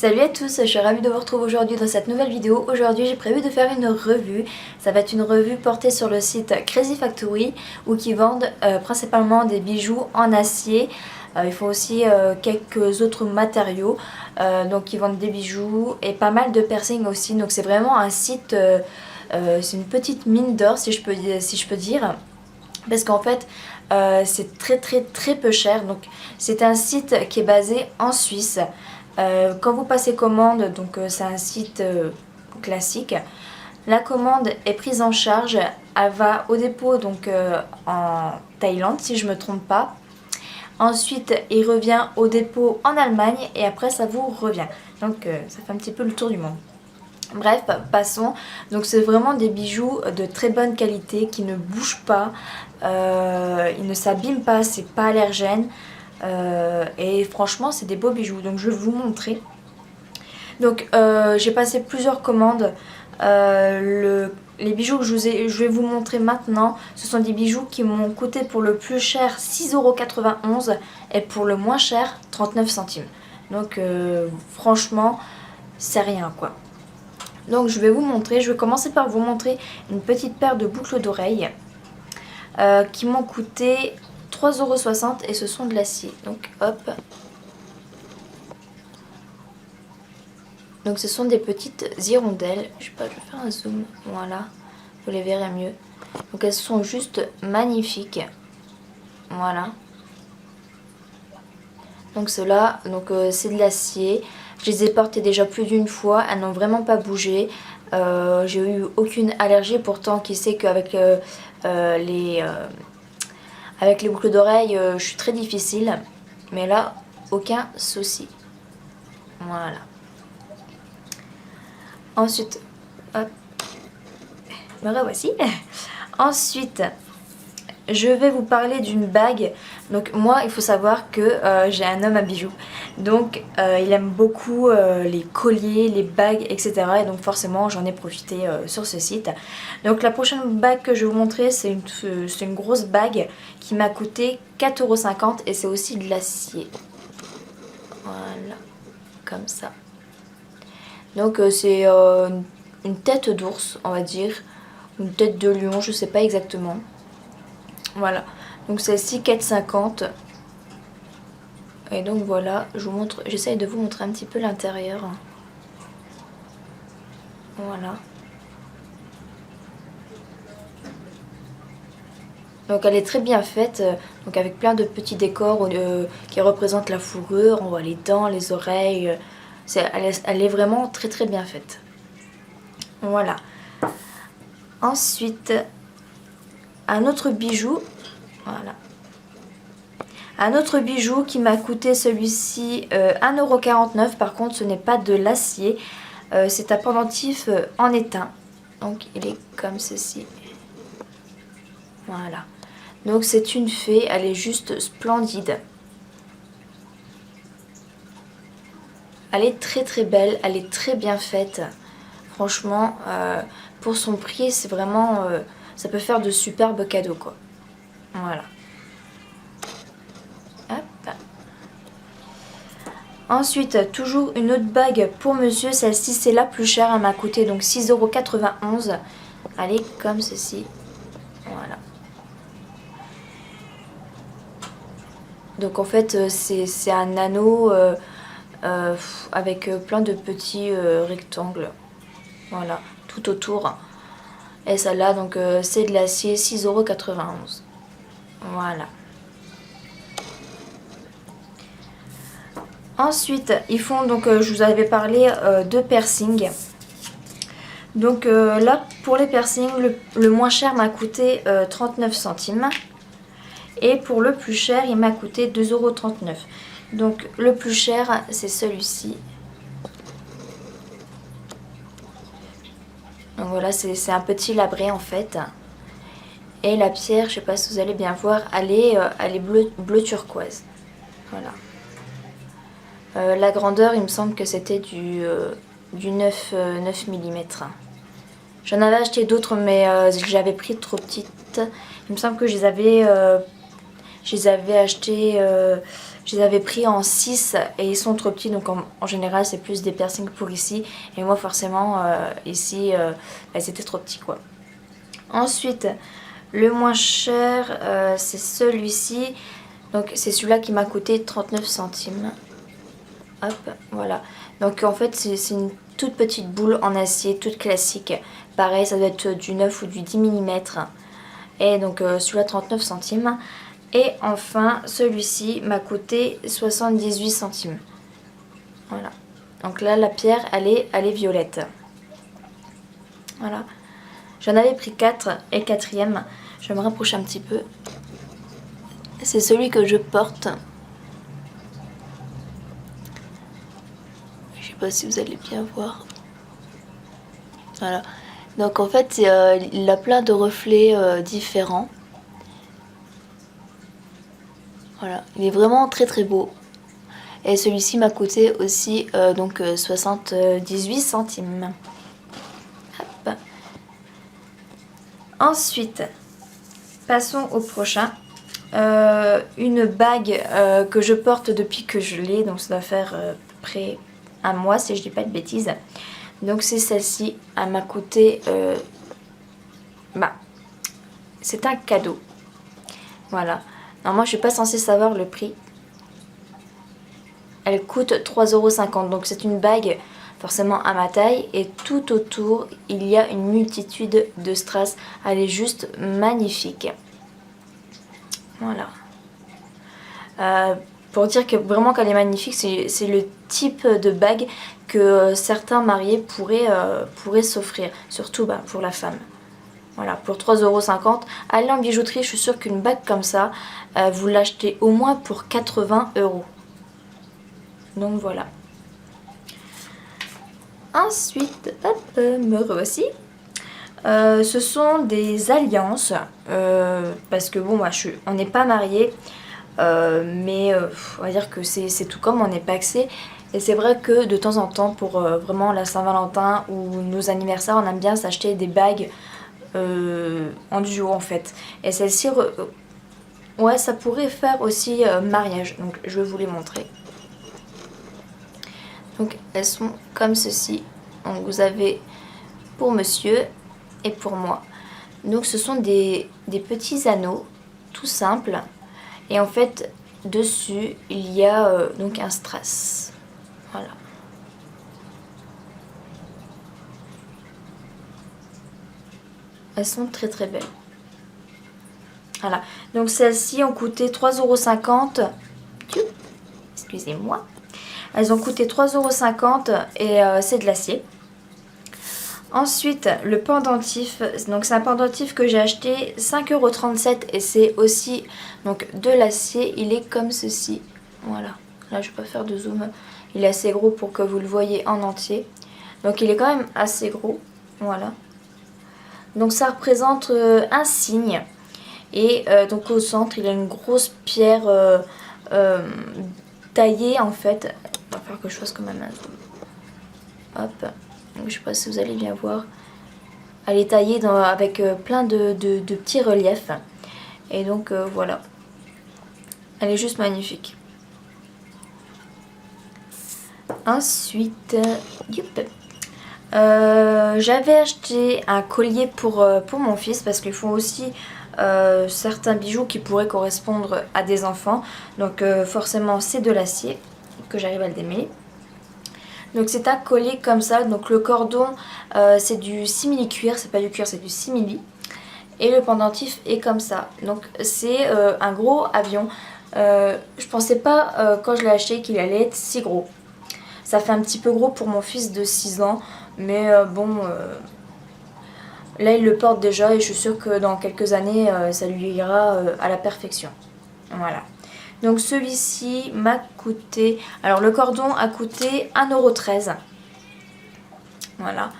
Salut à tous, je suis ravie de vous retrouver aujourd'hui dans cette nouvelle vidéo. Aujourd'hui j'ai prévu de faire une revue. Ça va être une revue portée sur le site Crazy Factory où ils vendent principalement des bijoux en acier. Ils font aussi quelques autres matériaux. Donc ils vendent des bijoux et pas mal de piercings aussi. Donc c'est vraiment un site, c'est une petite mine d'or si je peux dire. Parce qu'en fait c'est très peu cher. Donc c'est un site qui est basé en Suisse. Quand vous passez commande, donc c'est un site classique, la commande est prise en charge, elle va au dépôt donc en Thaïlande si je me trompe pas. Ensuite il revient au dépôt en Allemagne et après ça vous revient. Donc ça fait un petit peu le tour du monde. Bref, passons. Donc c'est vraiment des bijoux de très bonne qualité qui ne bougent pas, ils ne s'abîment pas, c'est pas allergène. Et franchement c'est des beaux bijoux, donc je vais vous montrer. Donc j'ai passé plusieurs commandes. Les bijoux que je vais vous montrer maintenant, ce sont des bijoux qui m'ont coûté pour le plus cher 6,91 € et pour le moins cher 39 centimes. Donc franchement c'est rien quoi. Donc je vais vous montrer, je vais commencer par vous montrer une petite paire de boucles d'oreilles qui m'ont coûté 3,60 € et ce sont de l'acier. Donc hop. Donc ce sont des petites hirondelles. Je sais pas, je vais faire un zoom. Voilà. Vous les verrez mieux. Donc elles sont juste magnifiques. Voilà. Donc ceux-là, c'est de l'acier. Je les ai portées déjà plus d'une fois. Elles n'ont vraiment pas bougé. J'ai eu aucune allergie. Pourtant, qui sait qu'avec avec les boucles d'oreilles, je suis très difficile. Mais là, aucun souci. Voilà. Ensuite, hop, me revoici. Ensuite, je vais vous parler d'une bague. Donc moi, il faut savoir que j'ai un homme à bijoux. Donc il aime beaucoup les colliers, les bagues, etc. Et donc forcément, j'en ai profité sur ce site. Donc la prochaine bague que je vais vous montrer, c'est une grosse bague qui m'a coûté 4,50 € et c'est aussi de l'acier. Voilà, comme ça. Donc c'est une tête d'ours, on va dire. Une tête de lion, je sais pas exactement. Voilà, donc celle-ci 4,50 €. Et donc voilà, je vous montre, j'essaye de vous montrer un petit peu l'intérieur. Voilà. Donc elle est très bien faite, donc avec plein de petits décors qui représentent la fourrure. On voit les dents, les oreilles. Elle est vraiment très bien faite. Voilà. Ensuite, un autre bijou. Voilà. Un autre bijou qui m'a coûté celui-ci 1,49 €. Par contre, ce n'est pas de l'acier. C'est un pendentif en étain. Donc il est comme ceci. Voilà. Donc c'est une fée. Elle est juste splendide. Elle est très belle. Elle est très bien faite. Franchement, pour son prix, c'est vraiment... ça peut faire de superbes cadeaux, quoi. Voilà. Hop. Ensuite, toujours une autre bague pour monsieur. Celle-ci, c'est la plus chère. Elle m'a coûté donc 6,91 €. Elle est comme ceci. Voilà. Donc en fait, c'est un anneau avec plein de petits rectangles. Voilà, tout autour. Et celle-là, donc c'est de l'acier, 6,91 €. Voilà. Ensuite, ils font, donc je vous avais parlé de piercing. Donc là, pour les piercings, le moins cher m'a coûté 39 centimes. Et pour le plus cher, il m'a coûté 2,39 €. Donc le plus cher, c'est celui-ci. Donc voilà, c'est un petit labré en fait. Et la pierre, je sais pas si vous allez bien voir, elle est bleu turquoise. Voilà. La grandeur, il me semble que c'était du 9 mm. J'en avais acheté d'autres, mais j'avais pris trop petites. Il me semble que je les avais Je les avais achetés, je les avais pris en 6 et ils sont trop petits. Donc en général c'est plus des piercings pour ici. Et moi forcément ici c'était trop petits quoi. Ensuite le moins cher c'est celui-ci. Donc c'est celui-là qui m'a coûté 39 centimes. Hop, voilà. Donc en fait c'est une toute petite boule en acier, toute classique. Pareil, ça doit être du 9 ou du 10 mm. Et donc celui-là 39 centimes. Et enfin celui-ci m'a coûté 78 centimes. Voilà. Donc là la pierre elle est violette. Voilà. J'en avais pris 4 et le quatrième, je vais me rapprocher un petit peu. C'est celui que je porte. Je sais pas si vous allez bien voir. Voilà. Donc en fait il a plein de reflets différents. Voilà. Il est vraiment très très beau. Et celui-ci m'a coûté aussi 78 centimes. Hop. Ensuite, passons au prochain. Une bague que je porte depuis que je l'ai. Donc ça doit faire à peu près un mois si je dis pas de bêtises. Donc c'est celle-ci. Elle m'a coûté... c'est un cadeau. Voilà. Alors moi je suis pas censée savoir le prix. Elle coûte 3,50 €. Donc c'est une bague forcément à ma taille. Et tout autour il y a une multitude de strass. Elle est juste magnifique. Voilà. Pour dire que vraiment qu'elle est magnifique, c'est le type de bague que certains mariés pourraient s'offrir. Surtout pour la femme. Voilà, pour 3,50 €. Allez en bijouterie, je suis sûre qu'une bague comme ça, vous l'achetez au moins pour 80 €. Donc voilà. Ensuite, hop, me revoici. Ce sont des alliances. Parce que bon, moi, on n'est pas mariés. Mais on va dire que c'est tout comme, on n'est pas axé. Et c'est vrai que de temps en temps, pour vraiment la Saint-Valentin ou nos anniversaires, on aime bien s'acheter des bagues en duo en fait. Et celle-ci, ouais, ça pourrait faire aussi mariage. Donc je vais vous les montrer. Donc elles sont comme ceci. Donc vous avez pour monsieur et pour moi. Donc ce sont des petits anneaux tout simples. Et en fait dessus il y a donc un strass. Voilà. Elles sont très très belles. Voilà. Donc celles-ci ont coûté 3,50 €. Excusez-moi. Elles ont coûté 3,50 € et c'est de l'acier. Ensuite, le pendentif. Donc c'est un pendentif que j'ai acheté 5,37 € et c'est aussi donc de l'acier. Il est comme ceci. Voilà. Là, je ne vais pas faire de zoom. Il est assez gros pour que vous le voyez en entier. Donc il est quand même assez gros. Voilà. Donc ça représente un cygne. Et donc au centre, il y a une grosse pierre taillée en fait. Il va falloir que je fasse quand même un zoom. Hop. Donc, je sais pas si vous allez bien voir. Elle est taillée avec plein de petits reliefs. Et donc voilà. Elle est juste magnifique. Ensuite, j'avais acheté un collier pour mon fils parce qu'ils font aussi certains bijoux qui pourraient correspondre à des enfants. Donc forcément c'est de l'acier que j'arrive à le démêler. Donc c'est un collier comme ça. Donc le cordon c'est du simili cuir, c'est pas du cuir, c'est du simili. Et le pendentif est comme ça. Donc c'est un gros avion. Je pensais pas quand je l'ai acheté qu'il allait être si gros. Ça fait un petit peu gros pour mon fils de 6 ans. Mais bon, là il le porte déjà et je suis sûre que dans quelques années ça lui ira à la perfection. Voilà. Donc celui-ci m'a coûté... Alors le cordon a coûté 1,13 €. Voilà.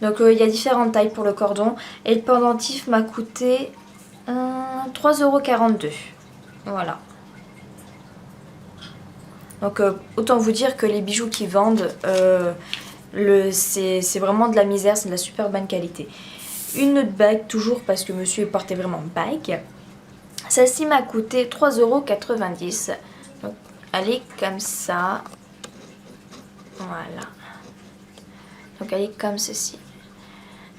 Donc il y a différentes tailles pour le cordon. Et le pendentif m'a coûté 3,42 €. Voilà. Donc autant vous dire que les bijoux qu'ils vendent, c'est vraiment de la misère, c'est de la super bonne qualité. Une autre bague, toujours parce que monsieur portait vraiment bague. Celle-ci m'a coûté 3,90 €. Donc elle est comme ça. Voilà. Donc elle est comme ceci.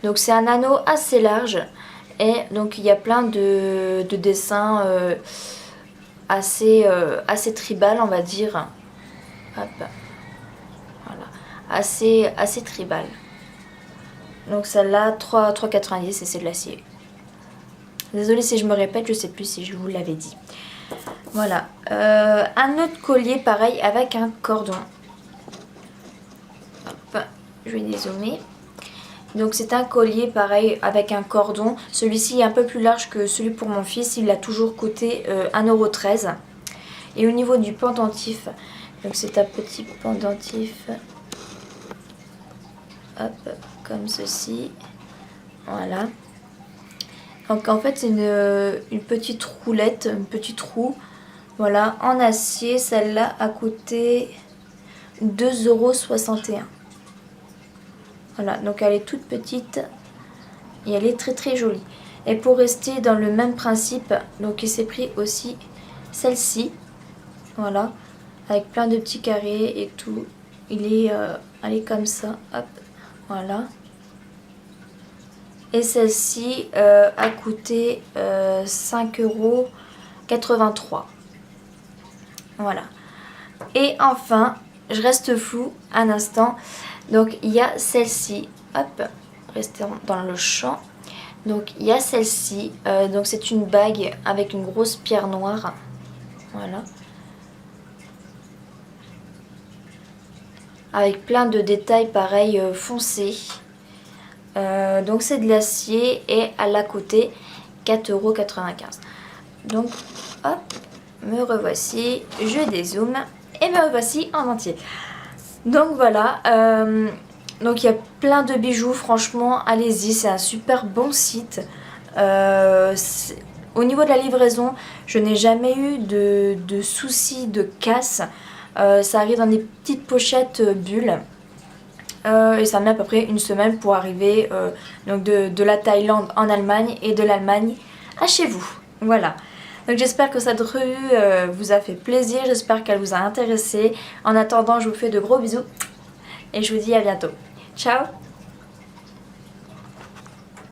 Donc c'est un anneau assez large. Et donc il y a plein de dessins assez tribal, on va dire. Hop. Voilà. Assez tribal. Donc celle-là, 3,90 € et c'est de l'acier. Désolée si je me répète, je sais plus si je vous l'avais dit. Voilà. Un autre collier pareil avec un cordon. Hop, je vais dézoomer. Donc c'est un collier pareil avec un cordon. Celui-ci est un peu plus large que celui pour mon fils. Il a toujours coûté 1,13 €. Et au niveau du pendentif, donc c'est un petit pendentif. Hop, comme ceci. Voilà. Donc en fait c'est une petite roulette, une petite roue. Voilà, en acier. Celle-là a coûté 2,61 €. Voilà, donc elle est toute petite et elle est très jolie. Et pour rester dans le même principe, donc il s'est pris aussi celle-ci. Voilà, avec plein de petits carrés et tout. Elle est comme ça, hop, voilà. Et celle-ci a coûté 5,83 €. Voilà. Et enfin, je reste floue un instant. Donc il y a celle-ci, hop, restons dans le champ. Donc il y a celle-ci, donc c'est une bague avec une grosse pierre noire. Voilà. Avec plein de détails pareil foncés. Donc c'est de l'acier et elle a coûté 4,95 €. Donc hop, me revoici, je dézoome et me revoici en entier. Donc voilà, donc il y a plein de bijoux, franchement allez-y, c'est un super bon site. Au niveau de la livraison, je n'ai jamais eu de soucis de casse. Ça arrive dans des petites pochettes bulles. Et ça met à peu près une semaine pour arriver donc de la Thaïlande en Allemagne et de l'Allemagne à chez vous. Voilà. Donc j'espère que cette revue vous a fait plaisir, j'espère qu'elle vous a intéressé. En attendant, je vous fais de gros bisous et je vous dis à bientôt. Ciao!